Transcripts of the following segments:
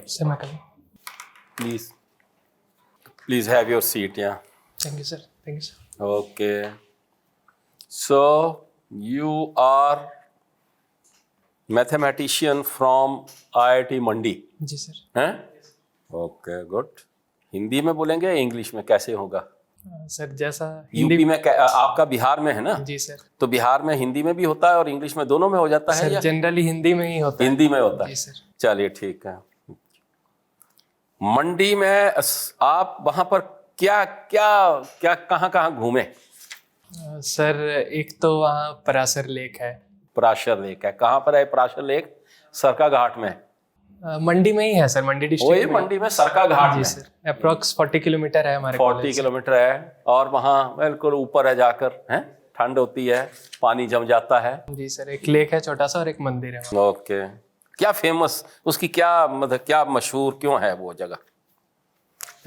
Sir, मैं करूँ? Please have your seat. Yeah. Thank you, sir. Thank you, sir. Okay. So you are mathematician from IIT Mandi. जी sir. हैं? Okay, good. Hindi में बोलेंगे या English में, कैसे होगा? सर जैसा हिंदी यूपी में आपका बिहार में है ना? जी सर. तो बिहार में हिंदी में भी होता है और इंग्लिश में, दोनों में हो जाता है सर या जनरली हिंदी में ही होता है. हिंदी में होता है? जी सर. चलिए ठीक है. मंडी में आप वहां पर क्या क्या क्या कहाँ घूमे? सर एक तो वहाँ परासर लेक है. पराशर लेक है. कहाँ पर है पराशर लेक? सरका घाट में? मंडी में ही है सर, मंडी डिस्ट्रिक्ट वही मंडी में सरका घाट जी में. सर. अप्रोक्स 40 किलोमीटर है हमारे 40 किलोमीटर है. और वहाँ बिल्कुल ऊपर है जाकर, हैं, ठंड होती है, पानी जम जाता है. जी सर. एक लेक है छोटा सा और एक मंदिर है वहाँ. ओके. क्या फेमस उसकी, क्या मतलब, क्या मशहूर क्यों है वो जगह?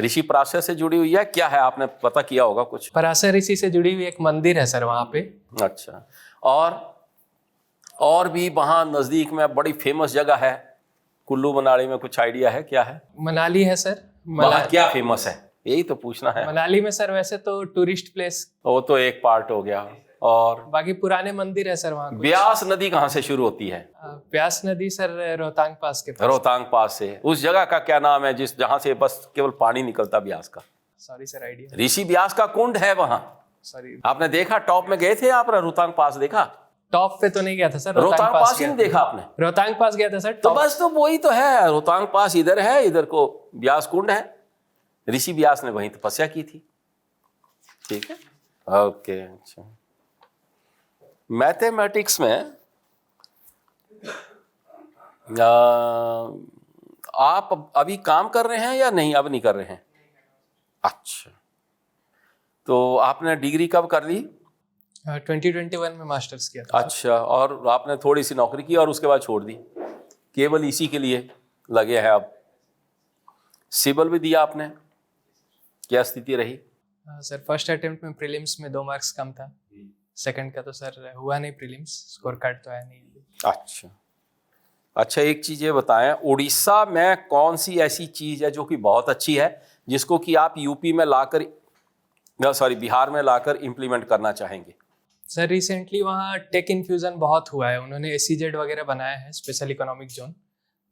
ऋषि पराशर से जुड़ी हुई है, क्या है, आपने पता किया होगा कुछ? परासर ऋषि से जुड़ी हुई एक मंदिर है सर वहाँ पे. अच्छा. और भी वहाँ नजदीक में बड़ी फेमस जगह है कुल्लू मनाली में, कुछ आइडिया है क्या है? मनाली है सर. वहाँ क्या फेमस है, यही तो पूछना है. मनाली में सर वैसे तो टूरिस्ट प्लेस, वो तो एक पार्ट हो गया. और बाकी पुराने मंदिर है सर वहाँ कुछ. ब्यास नदी कहाँ से शुरू होती है? ब्यास नदी सर रोहतांग पास के पास. रोहतांग पास से. उस जगह का क्या नाम है जहाँ से बस केवल पानी निकलता ब्यास का? Sorry sir idea. ऋषि ब्यास का कुंड है वहाँ. सॉरी. आपने देखा? टॉप में गए थे आप? रोहतांग पास देखा? टॉप पे तो नहीं गया था सर. रोहतांग पास ही नहीं देखा आपने? रोहतांग पास गया था सर. तो बस, तो वही तो है. रोहतांग पास इधर है, इधर को ब्यास कुंड है. ऋषि ब्यास ने वहीं तपस्या की थी. ठीक है. ओके. अच्छा. मैथमेटिक्स में आप अभी काम कर रहे हैं या नहीं? अब नहीं कर रहे हैं? अच्छा. तो आपने डिग्री कब कर ली? 2021 में मास्टर्स किया था. अच्छा. और आपने थोड़ी सी नौकरी की और उसके बाद छोड़ दी, केवल इसी के लिए लगे हैं अब? सिविल भी दिया आपने, क्या स्थिति रही? सर फर्स्ट अटेम्प्ट में प्रीलिम्स में 2 मार्क्स कम था. सेकंड का तो सर हुआ नहीं, प्रीलिम्स स्कोर कार्ड तो आया नहीं. अच्छा. अच्छा, एक चीज़ ये बताएं, उड़ीसा में कौन सी ऐसी चीज़ है जो कि बहुत अच्छी है, जिसको कि आप यूपी में लाकर, बिहार में लाकर इम्प्लीमेंट करना चाहेंगे? सर रिसेंटली वहाँ टेक इन्फ्यूजन बहुत हुआ है. उन्होंने SEZ वगैरह बनाया है, स्पेशल इकोनॉमिक जोन.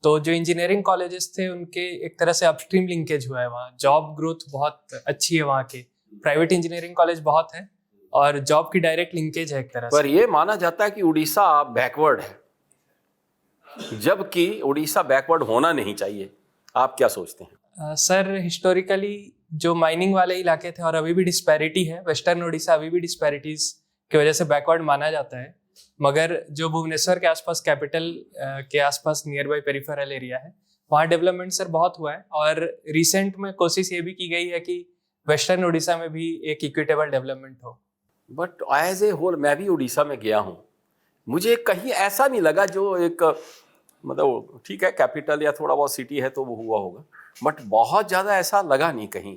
तो जो इंजीनियरिंग कॉलेजेस थे उनके एक तरह से अपस्ट्रीम लिंकेज हुआ है वहाँ. जॉब ग्रोथ बहुत अच्छी है वहाँ के. प्राइवेट इंजीनियरिंग कॉलेज बहुत है और जॉब की डायरेक्ट लिंकेज है एक तरह से. पर ये माना जाता है कि उड़ीसा बैकवर्ड है, जबकि उड़ीसा बैकवर्ड होना नहीं चाहिए. आप क्या सोचते हैं? सर हिस्टोरिकली जो माइनिंग वाले इलाके थे और अभी भी डिस्पैरिटी है. वेस्टर्न उड़ीसा अभी भी डिस्पैरिटीज की वजह से बैकवर्ड माना जाता है. मगर जो भुवनेश्वर के आसपास, कैपिटल के आसपास नियर बाई पेरिफेरल एरिया है, वहाँ डेवलपमेंट सर बहुत हुआ है. और रिसेंट में कोशिश ये भी की गई है कि वेस्टर्न उड़ीसा में भी एक इक्विटेबल डेवलपमेंट हो. बट एज ए होल, मैं भी उड़ीसा में गया हूँ, मुझे कहीं ऐसा नहीं लगा जो एक, मतलब ठीक है कैपिटल या थोड़ा बहुत सिटी है तो वो हुआ होगा, बट बहुत ज़्यादा ऐसा लगा नहीं कहीं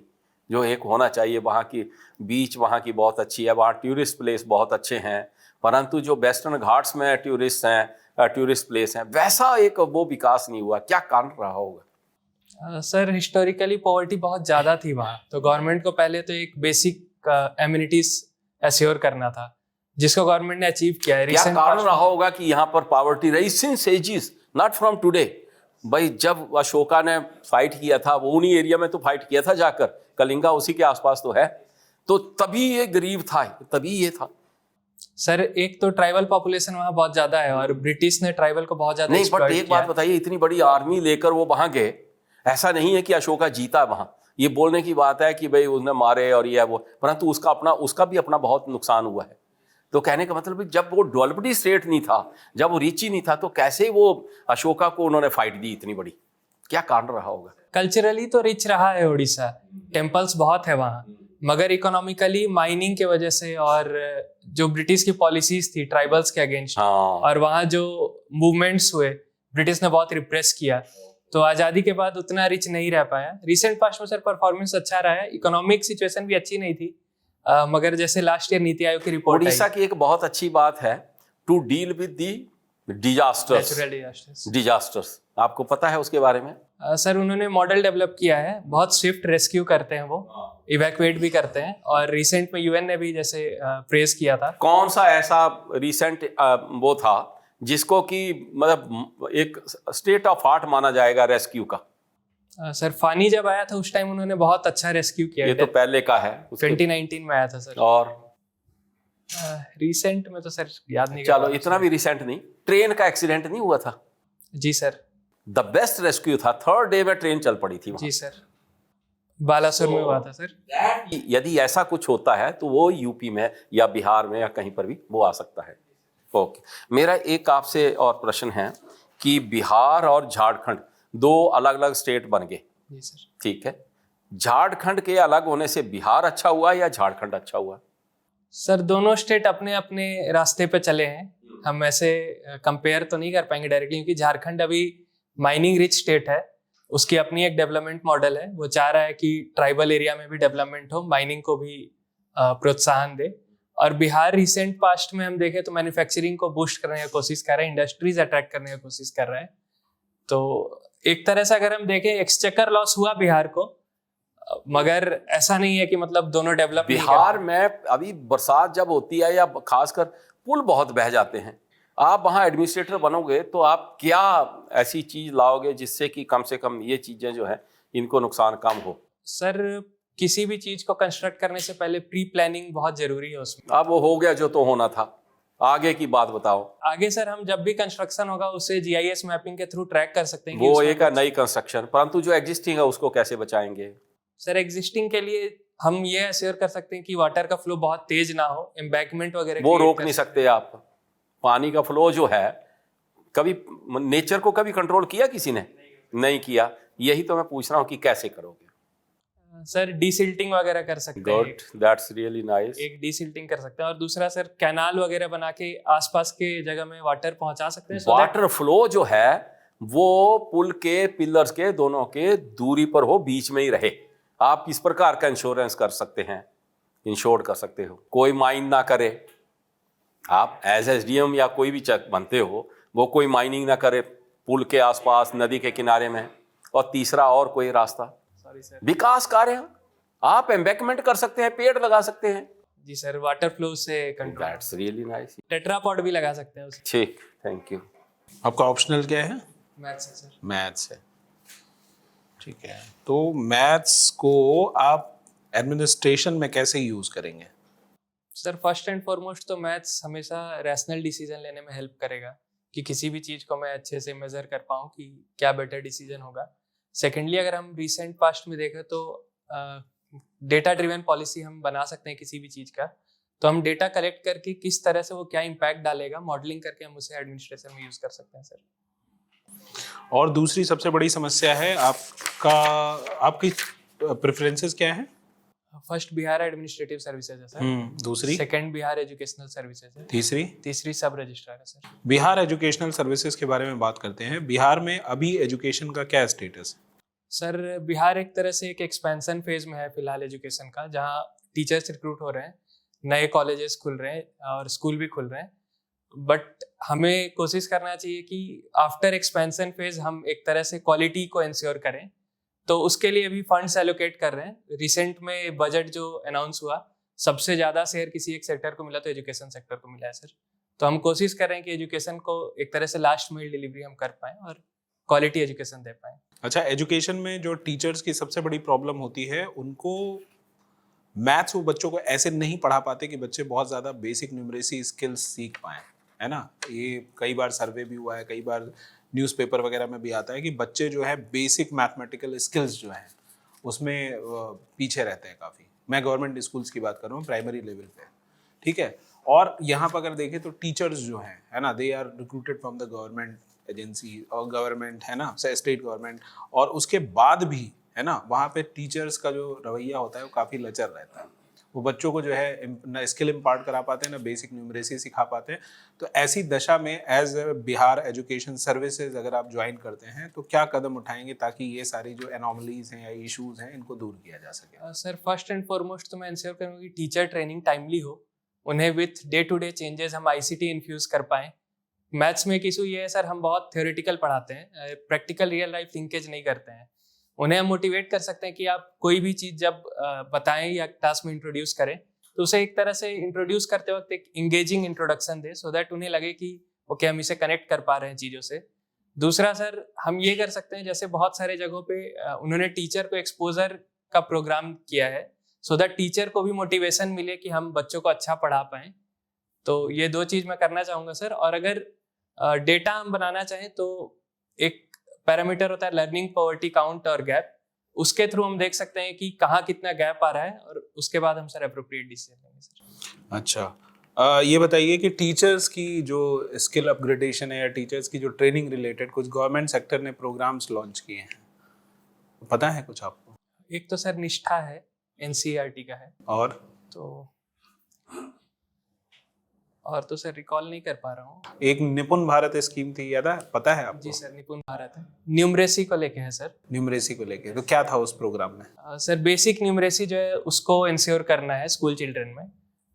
जो एक होना चाहिए. वहाँ की बीच वहाँ की बहुत अच्छी है, वहाँ टूरिस्ट प्लेस बहुत अच्छे हैं, परंतु जो वेस्टर्न घाट्स में टूरिस्ट प्लेस हैं, वैसा एक वो विकास नहीं हुआ. क्या कारण रहा होगा? सर हिस्टोरिकली पॉवर्टी बहुत ज़्यादा थी वहाँ. तो गवर्नमेंट को पहले तो एक बेसिक एमिनिटीज एश्योर करना था, जिसको गवर्नमेंट ने अचीव किया है. क्या कारण रहा होगा कि यहाँ पर पॉवर्टी रही since ages, not from today? भाई जब अशोका ने फाइट किया था, वो उन्हीं एरिया में तो फाइट किया था जाकर, कलिंगा उसी के आसपास तो है, तो तभी ये गरीब था, तभी ये था. सर एक तो ट्राइबल पॉपुलेशन वहाँ बहुत ज्यादा है और ब्रिटिश ने ट्राइबल को बहुत ज्यादा नहीं, बट एक बात बताइए, इतनी बड़ी आर्मी लेकर वो वहां गए, ऐसा नहीं है कि अशोका जीता वहां. ये बोलने की बात है कि भाई उसने मारे और ये वो, परंतु उसका भी अपना बहुत नुकसान हुआ है. तो कहने का मतलब जब वो डेवलप्ड स्टेट नहीं था, जब वो रिच ही नहीं था, तो कैसे वो अशोका को उन्होंने फाइट दी इतनी बड़ी? क्या कारण रहा होगा? कल्चरली तो रिच रहा है उड़ीसा, टेम्पल्स बहुत है वहाँ, मगर इकोनॉमिकली माइनिंग के वजह से और जो ब्रिटिश की पॉलिसीज थी ट्राइबल्स के अगेंस्ट, और वहाँ जो मूवमेंट्स हुए, ब्रिटिश ने बहुत रिप्रेस किया, तो आज़ादी के बाद उतना रिच नहीं रह पाया. रिसेंट पास्ट में सर परफॉर्मेंस अच्छा रहा है, इकोनॉमिक सिचुएशन भी अच्छी नहीं थी, मगर जैसे लास्ट ईयर नीति आयोग की रिपोर्ट, उड़ीसा की एक बहुत अच्छी बात है, to deal with the natural disasters. Disasters आपको पता है उसके बारे में? सर उन्होंने मॉडल डेवलप किया है, बहुत स्विफ्ट रेस्क्यू करते हैं वो, इवैक्यूएट भी करते हैं, और रिसेंट में यूएन ने भी जैसे प्रेज किया था। कौन सा ऐसा रिसेंट वो था जिसको कि मतलब एक स्टेट ऑफ आर्ट माना जाएगा रेस्क्यू का? सर फानी जब आया था उस टाइम उन्होंने बहुत अच्छा रेस्क्यू किया। ये तो पहले का है, 2019 में आया था सर। और रिसेंट में तो सर याद नहीं। चलो इतना भी रिसेंट नहीं, ट्रेन का एक्सीडेंट नहीं हुआ था? जी सर। द बेस्ट रेस्क्यू था, 3rd डे में ट्रेन चल पड़ी थी वहाँ। जी सर, बालासुर में हुआ था सर। यदि ऐसा कुछ होता है तो वो यूपी में या बिहार में या कहीं पर भी वो आ सकता है। ओके, मेरा एक आपसे और प्रश्न है कि बिहार और झारखंड 2 अलग अलग स्टेट बन गए। जी सर। ठीक है, झारखंड के अलग होने से बिहार अच्छा हुआ या झारखंड अच्छा हुआ? सर दोनों स्टेट अपने अपने रास्ते पे चले हैं, हम ऐसे कंपेयर तो नहीं कर पाएंगे डायरेक्टली, क्योंकि झारखंड अभी माइनिंग रिच स्टेट है, उसकी अपनी एक डेवलपमेंट मॉडल है, वो चाह रहा है कि ट्राइबल एरिया में भी डेवलपमेंट हो, माइनिंग को भी प्रोत्साहन दे। और बिहार रिसेंट पास्ट में हम देखें तो मैन्युफैक्चरिंग को बूस्ट करने की कोशिश कर रहा है, इंडस्ट्रीज अट्रैक्ट करने की कोशिश कर रहा है। तो एक तरह से अगर हम देखें एक्सचेकर लॉस हुआ बिहार को, मगर ऐसा नहीं है कि मतलब दोनों डेवलप। बिहार में अभी बरसात जब होती है या खासकर पुल बहुत बह जाते हैं, आप वहाँ एडमिनिस्ट्रेटर बनोगे तो आप क्या ऐसी चीज लाओगे जिससे कि कम से कम ये चीजें जो है इनको नुकसान कम हो? सर किसी भी चीज को कंस्ट्रक्ट करने से पहले प्री प्लानिंग बहुत जरूरी है उसमें। अब वो हो गया जो तो होना था, आगे की बात बताओ। आगे सर हम जब भी कंस्ट्रक्शन होगा उसे जीआईएस मैपिंग के थ्रू ट्रैक कर सकते हैं। वो एक नई कंस्ट्रक्शन, परंतु जो एग्जिस्टिंग है उसको कैसे बचाएंगे? सर एग्जिस्टिंग के लिए हम ये एश्योर कर सकते हैं कि वाटर का फ्लो बहुत तेज ना हो, एम्बैंकमेंट वगैरह वो रोक नहीं सकते आप। पानी का फ्लो जो है, कभी नेचर को कभी कंट्रोल किया किसी ने? नहीं किया। यही तो मैं पूछ रहा हूँ कि कैसे करोगे? सर डीसिल्टिंग वगैरह कर सकते हैं। Good, that's really nice. एक डीसिल्टिंग कर सकते हैं, और दूसरा सर कैनाल वगैरह बना के आसपास के जगह में वाटर पहुंचा सकते हैं। वाटर फ्लो जो है वो पुल के पिलर्स के दोनों के दूरी पर हो, बीच में ही रहे। आप किस प्रकार का इंश्योरेंस कर सकते हैं, इंश्योर कर सकते हो? कोई माइन ना करे, आप एज एसडीएम या कोई भी चेक बनते हो, वो कोई माइनिंग ना करे पुल के आसपास, नदी के किनारे में। और तीसरा और कोई रास्ता? सॉरी सर, विकास कार्य आप एम्बैंकमेंट कर सकते हैं, पेड़ लगा सकते हैं। जी सर, वाटर फ्लो से control. That's really nice. Tetrapod भी लगा सकते हैं उसे। ठीक, थैंक यू। आपका ऑप्शनल क्या है? मैथ्स है सर। मैथ्स है, ठीक है। तो मैथ्स को आप एडमिनिस्ट्रेशन में कैसे यूज करेंगे? सर फर्स्ट एंड फॉरमोस्ट तो मैथ्स हमेशा रैशनल डिसीजन लेने में हेल्प करेगा, कि किसी भी चीज़ को मैं अच्छे से मेजर कर पाऊँ कि क्या बेटर डिसीजन होगा। सेकेंडली अगर हम रिसेंट पास्ट में देखें तो डेटा ड्रिवन पॉलिसी हम बना सकते हैं किसी भी चीज़ का। तो हम डेटा कलेक्ट करके किस तरह से वो क्या इम्पैक्ट डालेगा, मॉडलिंग करके हम उसे एडमिनिस्ट्रेशन में यूज़ कर सकते हैं सर। और दूसरी सबसे बड़ी समस्या है आपकी प्रेफरेंसेस क्या है? फर्स्ट बिहार एडमिनिस्ट्रेटिव सर्विसेज है सर। दूसरी? सेकंड बिहार एजुकेशनल सर्विसेज है। तीसरी सब रजिस्ट्रार है सर। बिहार एजुकेशनल सर्विसेज के बारे में बात करते हैं। बिहार में अभी एजुकेशन का क्या स्टेटस है? सर बिहार एक तरह से एक एक्सपेंशन फेज में है फिलहाल एजुकेशन का, जहाँ टीचर्स रिक्रूट हो रहे हैं, नए कॉलेजेस खुल रहे हैं और स्कूल भी खुल रहे हैं। बट हमें कोशिश करना चाहिए कि आफ्टर एक्सपेंशन फेज हम एक तरह से क्वालिटी को इंश्योर करें। तो उसके लिए भी फंड्स एलोकेट कर रहे हैं। रिसेंट में बजट जो अनाउंस हुआ, सबसे ज़्यादा शेयर किसी एक सेक्टर को मिला तो एजुकेशन सेक्टर को मिला है सर। तो हम कोशिश कर रहे हैं कि एजुकेशन को एक तरह से लास्ट मील डिलीवरी हम कर पाएँ और क्वालिटी एजुकेशन दे पाएँ। अच्छा, एजुकेशन में जो टीचर्स की सबसे बड़ी प्रॉब्लम होती है, उनको मैथ्स वो बच्चों को ऐसे नहीं पढ़ा पाते कि बच्चे बहुत ज़्यादा बेसिक न्यूमरेसी स्किल्स सीख पाएँ, है ना। ये कई बार सर्वे भी हुआ है, कई बार न्यूज़पेपर वगैरह में भी आता है कि बच्चे जो है बेसिक मैथमेटिकल स्किल्स जो हैं उसमें पीछे रहते हैं काफ़ी। मैं गवर्नमेंट स्कूल्स की बात कर रहा हूँ, प्राइमरी लेवल पे, ठीक है। और यहाँ पर अगर देखें तो टीचर्स जो हैं, है ना, they are recruited from the government agency और गवर्नमेंट, है ना, स्टेट गवर्नमेंट। और उसके बाद भी, है ना, वहाँ पे टीचर्स का जो रवैया होता है वो काफ़ी लचर रहता है। वो बच्चों को जो है ना स्किल इम्पार्ट करा पाते हैं, ना बेसिक न्यूमरेसी सिखा पाते हैं। तो ऐसी दशा में एज बिहार एजुकेशन सर्विसेज अगर आप ज्वाइन करते हैं तो क्या कदम उठाएंगे ताकि ये सारी जो एनॉमलीज हैं या इश्यूज हैं इनको दूर किया जा सके? सर फर्स्ट एंड फॉरमोस्ट तो मैं इंश्योर करूँगा कि टीचर ट्रेनिंग टाइमली हो, उन्हें with day to day changes हम आईसीटी इन्फ्यूज कर पाएँ, मैथ्स में एक इशू ये है सर, हम बहुत थ्योरेटिकल पढ़ाते हैं, प्रैक्टिकल रियल लाइफ लिंकेज नहीं करते हैं। उन्हें हम मोटिवेट कर सकते हैं कि आप कोई भी चीज़ जब बताएं या क्लास में इंट्रोड्यूस करें तो उसे एक तरह से इंट्रोड्यूस करते वक्त एक engaging introduction they, so that उन्हें लगे कि ओके हम इसे कनेक्ट कर पा रहे हैं चीज़ों से। दूसरा सर, हम ये कर सकते हैं, जैसे बहुत सारे जगहों पे उन्होंने टीचर को एक्सपोजर का प्रोग्राम किया है, सो दैट टीचर को भी मोटिवेशन मिले कि हम बच्चों को अच्छा पढ़ा पाएं। तो ये 2 चीज़ मैं करना चाहूँगा सर। और अगर डेटा हम बनाना चाहें तो एक पैरामीटर होता है लर्निंग पॉवर्टी काउंट और गैप, उसके थ्रू हम देख सकते हैं कि कहाँ कितना गैप आ रहा है, और उसके बाद हम सर अप्रोप्रिएट डिसीजन लेंगे सर। अच्छा, ये बताइए कि टीचर्स की जो स्किल अपग्रेडेशन है या टीचर्स की जो ट्रेनिंग रिलेटेड कुछ गवर्नमेंट सेक्टर ने प्रोग्राम्स लॉन्च किए हैं, पता है कुछ आपको? एक तो सर निष्ठा है, NCERT का है, और तो सर रिकॉल नहीं कर पा रहा हूँ। एक निपुण भारत स्कीम थी, याद है, पता है आपको? जी सर, निपुण भारत है, न्यूमरेसी को लेके है सर। न्यूमरेसी को लेके, तो क्या था उस प्रोग्राम में? सर बेसिक न्यूमरेसी जो है उसको इंश्योर करना है स्कूल चिल्ड्रन में,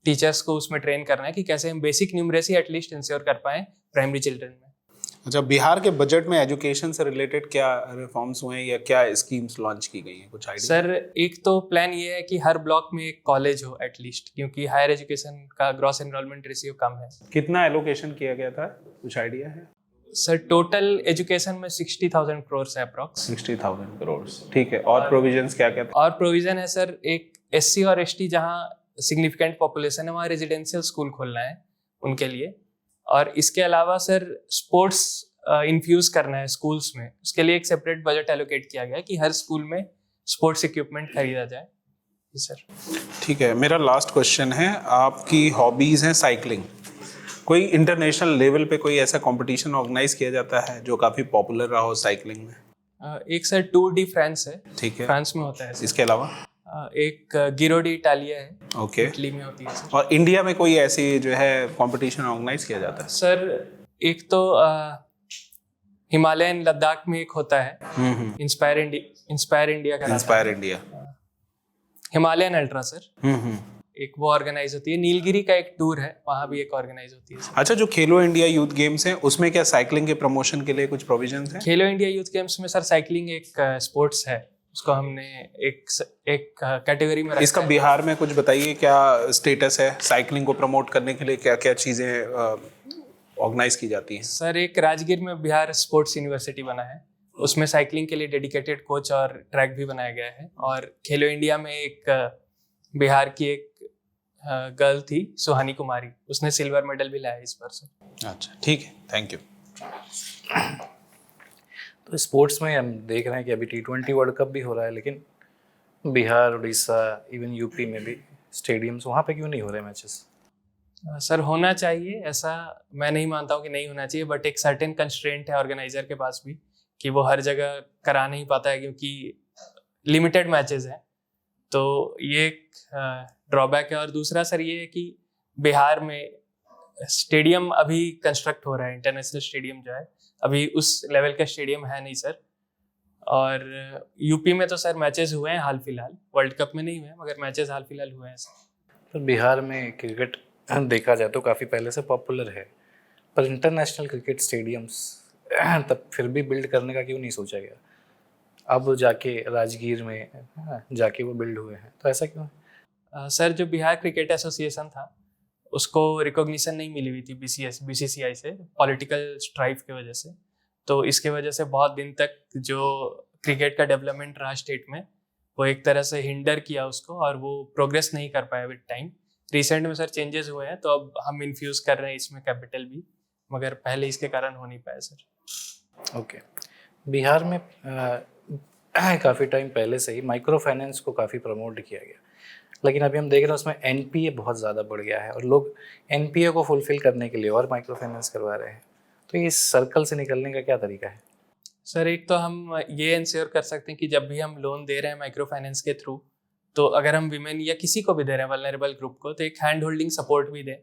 टीचर्स को उसमें ट्रेन करना है कि कैसे हम बेसिक न्यूमरेसी एटलीस्ट इंश्योर कर पाएं प्राइमरी चिल्ड्रन में। अच्छा, बिहार के बजट में एजुकेशन से रिलेटेड क्या रिफॉर्म्स हुए हैं या क्या स्कीम्स लॉन्च की गई हैं, कुछ आइडिया? सर एक तो प्लान ये है कि हर ब्लॉक में एक कॉलेज हो एटलीस्ट, क्योंकि हायर एजुकेशन का ग्रॉस एनरोलमेंट रेशियो कम है। कितना एलोकेशन किया गया था, कुछ आइडिया है? सर टोटल एजुकेशन में 60,000 करोड़ है अप्रॉक्स। 60,000 करोड़, ठीक है। और प्रोविजंस क्या क्या था? और प्रोविजन है सर, एक SC और ST जहाँ सिग्निफिकेंट पॉपुलेशन है वहाँ रेजिडेंशियल स्कूल खोलना है उनके लिए। और इसके अलावा सर स्पोर्ट्स इन्फ्यूज करना है स्कूल्स में, उसके लिए एक सेपरेट बजट एलोकेट किया गया है कि हर स्कूल में स्पोर्ट्स इक्विपमेंट खरीदा जाए। जी सर। ठीक है, मेरा लास्ट क्वेश्चन है, आपकी हॉबीज़ हैं साइकिलिंग, कोई इंटरनेशनल लेवल पे कोई ऐसा कंपटीशन ऑर्गेनाइज किया जाता है जो काफ़ी पॉपुलर रहा हो साइकिलिंग में? एक सर टूर डी फ्रांस है, ठीक है, फ्रांस में होता है। इसके अलावा एक गिरो डी इटालिया है, ओके, इटली में होती है सर। और इंडिया में कोई ऐसी जो है कंपटीशन ऑर्गेनाइज किया जाता है? सर एक तो हिमालयन लद्दाख में एक होता है, इंस्पायर इंडिया का, inspire India, Himalayan ultra sir, एक वो ऑर्गेनाइज होती है। नीलगिरी का एक टूर है, वहाँ भी एक ऑर्गेनाइज होती है सर। अच्छा, जो खेलो इंडिया यूथ गेम्स हैं उसमें क्या साइकिलिंग के प्रमोशन के लिए कुछ प्रोविजंस हैं? खेलो इंडिया यूथ गेम्स में सर साइकिलिंग एक स्पोर्ट्स है, उसको हमने एक कैटेगरी में रखा इसका है। बिहार में कुछ बताइए, क्या स्टेटस है? साइकिलिंग को प्रमोट करने के लिए क्या क्या चीज़ें ऑर्गेनाइज की जाती हैं? सर एक राजगीर में बिहार स्पोर्ट्स यूनिवर्सिटी बना है, उसमें साइकिलिंग के लिए डेडिकेटेड कोच और ट्रैक भी बनाया गया है। और खेलो इंडिया में एक बिहार की एक गर्ल थी सुहानी कुमारी, उसने सिल्वर मेडल भी लाया इस बार से। अच्छा, ठीक है, थैंक यू। तो स्पोर्ट्स में हम देख रहे हैं कि अभी T20 वर्ल्ड कप भी हो रहा है, लेकिन बिहार, उड़ीसा, इवन यूपी में भी स्टेडियम्स, वहाँ पे क्यों नहीं हो रहे मैचेस? सर होना चाहिए, ऐसा मैं नहीं मानता हूँ कि नहीं होना चाहिए, बट एक सर्टेन कंस्ट्रेंट है ऑर्गेनाइजर के पास भी कि वो हर जगह करा नहीं पाता है क्योंकि लिमिटेड मैचेस हैं, तो ये एक ड्रॉबैक है। और दूसरा सर ये है कि बिहार में स्टेडियम अभी कंस्ट्रक्ट हो रहा है, इंटरनेशनल स्टेडियम जो है अभी उस लेवल का स्टेडियम है नहीं सर। और यूपी में तो सर मैचेस हुए हैं हाल फिलहाल, वर्ल्ड कप में नहीं हुए हैं मगर मैचेस हाल फिलहाल हुए हैं सर। तो बिहार में क्रिकेट देखा जाए तो काफ़ी पहले से पॉपुलर है, पर इंटरनेशनल क्रिकेट स्टेडियम्स तब फिर भी बिल्ड करने का क्यों नहीं सोचा गया? अब जाके राजगीर में जाके वो बिल्ड हुए हैं, तो ऐसा क्यों है? सर जो बिहार क्रिकेट एसोसिएशन था उसको रिकॉग्निशन नहीं मिली हुई थी BCCI से, पॉलिटिकल स्ट्राइफ की वजह से। तो इसके वजह से बहुत दिन तक जो क्रिकेट का डेवलपमेंट रहा स्टेट में वो एक तरह से हिंडर किया उसको, और वो प्रोग्रेस नहीं कर पाया विद टाइम। रिसेंट में सर चेंजेस हुए हैं, तो अब हम इन्फ्यूज़ कर रहे हैं इसमें कैपिटल भी, मगर पहले इसके कारण हो नहीं पाया सर। ओके, बिहार में काफ़ी टाइम पहले से ही माइक्रो फाइनेंस को काफ़ी प्रमोट किया गया, लेकिन अभी हम देख रहे हैं उसमें NPA बहुत ज़्यादा बढ़ गया है और लोग NPA को फुलफिल करने के लिए और माइक्रो फाइनेंस करवा रहे हैं। तो इस सर्कल से निकलने का क्या तरीका है? सर एक तो हम ये इंश्योर कर सकते हैं कि जब भी हम लोन दे रहे हैं माइक्रो फाइनेंस के थ्रू, तो अगर हम विमेन या किसी को भी दे रहे हैं वल्नरेबल ग्रुप को, तो एक हैंड होल्डिंग सपोर्ट भी दें,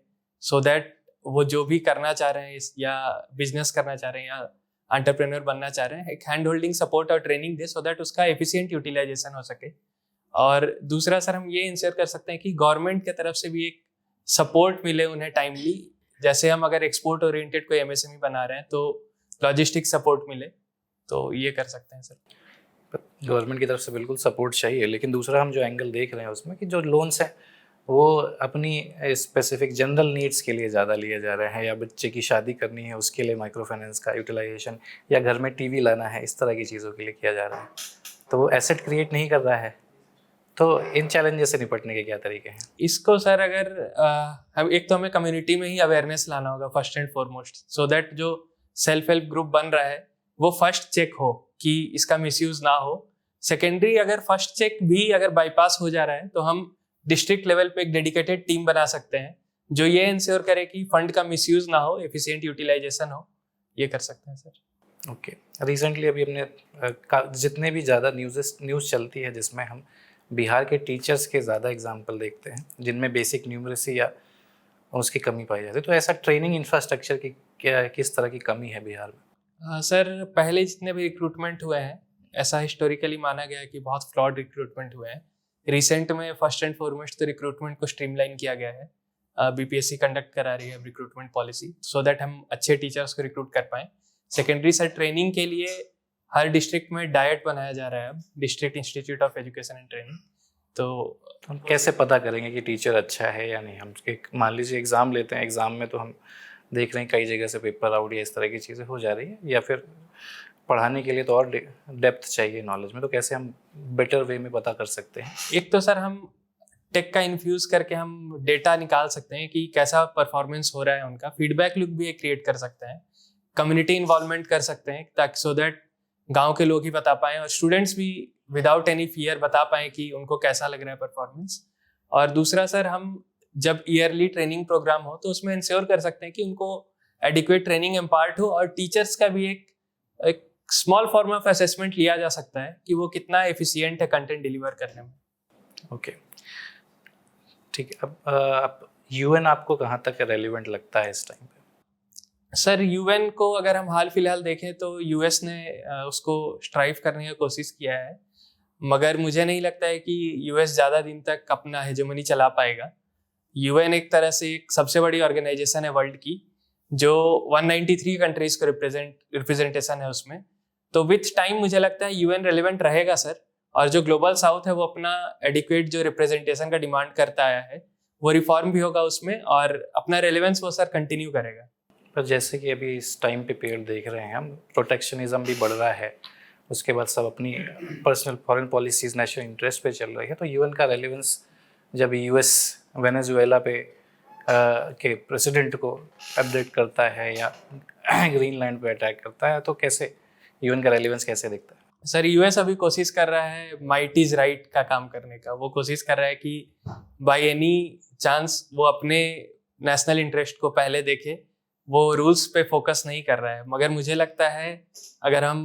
सो दैट वो जो भी करना चाह रहे हैं या बिजनेस करना चाह रहे हैं या एंटरप्रेन्योर बनना चाह रहे हैं, एक हैंड होल्डिंग सपोर्ट और ट्रेनिंग दे, सो दैट उसका एफिशिएंट यूटिलाइजेशन हो सके। और दूसरा सर हम ये इंश्योर कर सकते हैं कि गवर्नमेंट की तरफ से भी एक सपोर्ट मिले उन्हें टाइमली, जैसे हम अगर एक्सपोर्ट ओरिएंटेड कोई एमएसएमई बना रहे हैं तो लॉजिस्टिक सपोर्ट मिले, तो ये कर सकते हैं सर। गवर्नमेंट की तरफ से बिल्कुल सपोर्ट चाहिए, लेकिन दूसरा हम जो एंगल देख रहे हैं उसमें कि जो लोन्स हैं वो अपनी स्पेसिफिक जनरल नीड्स के लिए ज़्यादा लिए जा रहे हैं, या बच्चे की शादी करनी है उसके लिए माइक्रो फाइनेंस का यूटिलाइजेशन, या घर में टीवी लाना है, इस तरह की चीज़ों के लिए किया जा रहा है, तो वो एसेट क्रिएट नहीं कर रहा है। तो इन चैलेंजेस से निपटने के क्या तरीके हैं? इसको सर अगर हम एक तो हमें कम्युनिटी में ही अवेयरनेस लाना होगा first and foremost, so that जो सेल्फ हेल्प ग्रुप बन रहा है वो फर्स्ट चेक हो कि इसका मिसयूज ना हो। सेकेंडरी अगर फर्स्ट चेक भी अगर बाईपास हो जा रहा है तो हम डिस्ट्रिक्ट लेवल पे एक डेडिकेटेड टीम बना सकते हैं जो ये इंश्योर करे कि फंड का मिसयूज ना हो, एफिशिएंट यूटिलाइजेशन हो, ये कर सकते हैं सर। ओके, रिसेंटली अभी हमने जितने भी ज़्यादा न्यूज़ चलती है जिसमें हम बिहार के टीचर्स के ज़्यादा एग्जाम्पल देखते हैं जिनमें बेसिक न्यूमरेसी या उसकी कमी पाई जाती है, तो ऐसा ट्रेनिंग इंफ्रास्ट्रक्चर की किस तरह की कमी है बिहार में? सर पहले जितने भी रिक्रूटमेंट हुए हैं ऐसा हिस्टोरिकली माना गया है कि बहुत फ्लॉड रिक्रूटमेंट हुए हैं। रिसेंट में फर्स्ट एंड फॉरमोस्ट तो रिक्रूटमेंट को स्ट्रीमलाइन किया गया है। बीपीएससी कंडक्ट करा रही है रिक्रूटमेंट पॉलिसी, सो दैट हम अच्छे टीचर्स को रिक्रूट कर पाएँ। सेकेंडरी सर ट्रेनिंग के लिए हर डिस्ट्रिक्ट में डाइट बनाया जा रहा है अब, district institute of education and training. तो हम कैसे पता करेंगे कि टीचर अच्छा है या नहीं? हम मान लीजिए एग्ज़ाम लेते हैं, एग्ज़ाम में तो हम देख रहे हैं कई जगह से पेपर आउट या इस तरह की चीज़ें हो जा रही है, या फिर पढ़ाने के लिए तो और डेप्थ चाहिए नॉलेज में, तो कैसे हम बेटर वे में पता कर सकते हैं? एक तो सर हम टेक का इन्फ्यूज़ करके हम डेटा निकाल सकते हैं कि कैसा परफॉर्मेंस हो रहा है उनका, फीडबैक लूप भी एक क्रिएट कर सकते हैं, कम्युनिटी इन्वॉल्वमेंट कर सकते हैं ताकि सो दैट गांव के लोग ही बता पाएँ और स्टूडेंट्स भी विदाउट एनी फियर बता पाएँ कि उनको कैसा लग रहा है परफॉर्मेंस। और दूसरा सर हम जब ईयरली ट्रेनिंग प्रोग्राम हो तो उसमें इंश्योर कर सकते हैं कि उनको एडिक्वेट ट्रेनिंग इम्पार्ट हो, और टीचर्स का भी एक स्मॉल फॉर्म ऑफ असेसमेंट लिया जा सकता है कि वो कितना एफिशिएंट है कंटेंट डिलीवर करने में। ओके, ठीक है। अब यूएन आपको कहाँ तक रेलिवेंट लगता है इस टाइम पे? सर यूएन को अगर हम हाल फिलहाल देखें तो यूएस ने उसको स्ट्राइव करने की कोशिश किया है, मगर मुझे नहीं लगता है कि यूएस ज़्यादा दिन तक अपना हेजेमनी चला पाएगा। यूएन एक तरह से एक सबसे बड़ी ऑर्गेनाइजेशन है वर्ल्ड की जो 193 कंट्रीज को रिप्रेजेंटेशन है उसमें, तो विथ टाइम मुझे लगता है यूएन रेलिवेंट रहेगा सर। और जो ग्लोबल साउथ है वो अपना एडिक्वेट जो रिप्रेजेंटेशन का डिमांड करता आया है वो रिफॉर्म भी होगा उसमें, और अपना रेलिवेंस वो सर कंटिन्यू करेगा। पर जैसे कि अभी इस टाइम पे पेड़ देख रहे हैं हम, प्रोटेक्शनिज्म भी बढ़ रहा है, उसके बाद सब अपनी personal foreign policies national interest पे चल रही है, तो यूएन का रेलिवेंस जब यूएस वेनेजुएला पे के प्रेसिडेंट को अपडेट करता है या ग्रीनलैंड पे अटैक करता है, तो कैसे यूएन का रेलिवेंस कैसे दिखता है? सर यूएस अभी कोशिश कर रहा है माइट इज राइट का काम करने का। वो कोशिश कर रहा है कि बाय एनी चांस वो अपने नेशनल इंटरेस्ट को पहले देखे, वो रूल्स पे फोकस नहीं कर रहा है। मगर मुझे लगता है अगर हम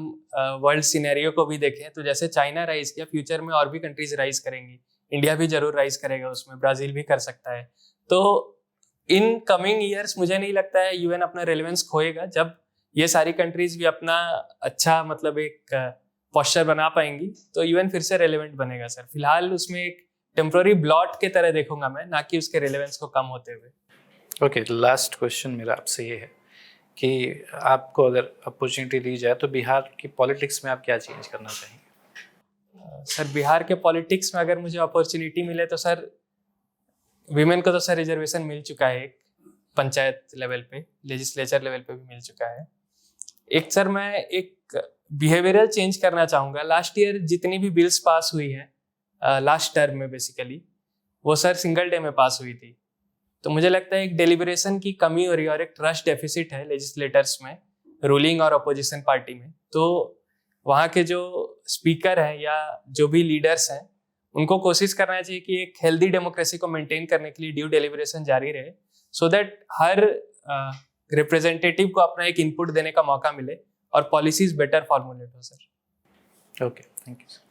वर्ल्ड सिनेरियो को भी देखें तो जैसे चाइना राइज किया, फ्यूचर में और भी कंट्रीज राइज करेंगी, इंडिया भी जरूर राइज करेगा उसमें, ब्राज़ील भी कर सकता है। तो इन कमिंग ईयर्स मुझे नहीं लगता है यूएन अपना रेलेवेंस खोएगा जब ये सारी कंट्रीज भी अपना अच्छा मतलब एक पोस्चर बना पाएंगी, तो यूएन फिर से रेलेवेंट बनेगा सर। फिलहाल उसमें एक टेम्पररी ब्लॉट के तरह देखूंगा मैं, ना कि उसके रेलेवेंस को कम होते हुए। ओके, लास्ट क्वेश्चन मेरा आपसे ये है कि आपको अगर अपॉर्चुनिटी दी जाए तो बिहार की पॉलिटिक्स में आप क्या चेंज करना चाहेंगे? सर बिहार के पॉलिटिक्स में अगर मुझे अपॉर्चुनिटी मिले तो सर वीमेन को तो सर रिजर्वेशन मिल चुका है, एक पंचायत लेवल पे, लेजिस्लेचर लेवल पे भी मिल चुका है। एक सर मैं एक बिहेवियरल चेंज करना चाहूँगा। लास्ट ईयर जितनी भी बिल्स पास हुई है लास्ट टर्म में बेसिकली, वो सर सिंगल डे में पास हुई थी। तो मुझे लगता है एक डेलिब्रेशन की कमी हो रही है और एक ट्रस्ट डेफिसिट है लेजिस्लेटर्स में, रूलिंग और अपोजिशन पार्टी में। तो वहाँ के जो स्पीकर हैं या जो भी लीडर्स हैं उनको कोशिश करना चाहिए कि एक हेल्दी डेमोक्रेसी को मेंटेन करने के लिए ड्यू डेलिब्रेशन जारी रहे, सो दैट हर रिप्रेजेंटेटिव को अपना एक इनपुट देने का मौका मिले और पॉलिसीज बेटर फॉर्मुलेट हो सर। Okay, thank you.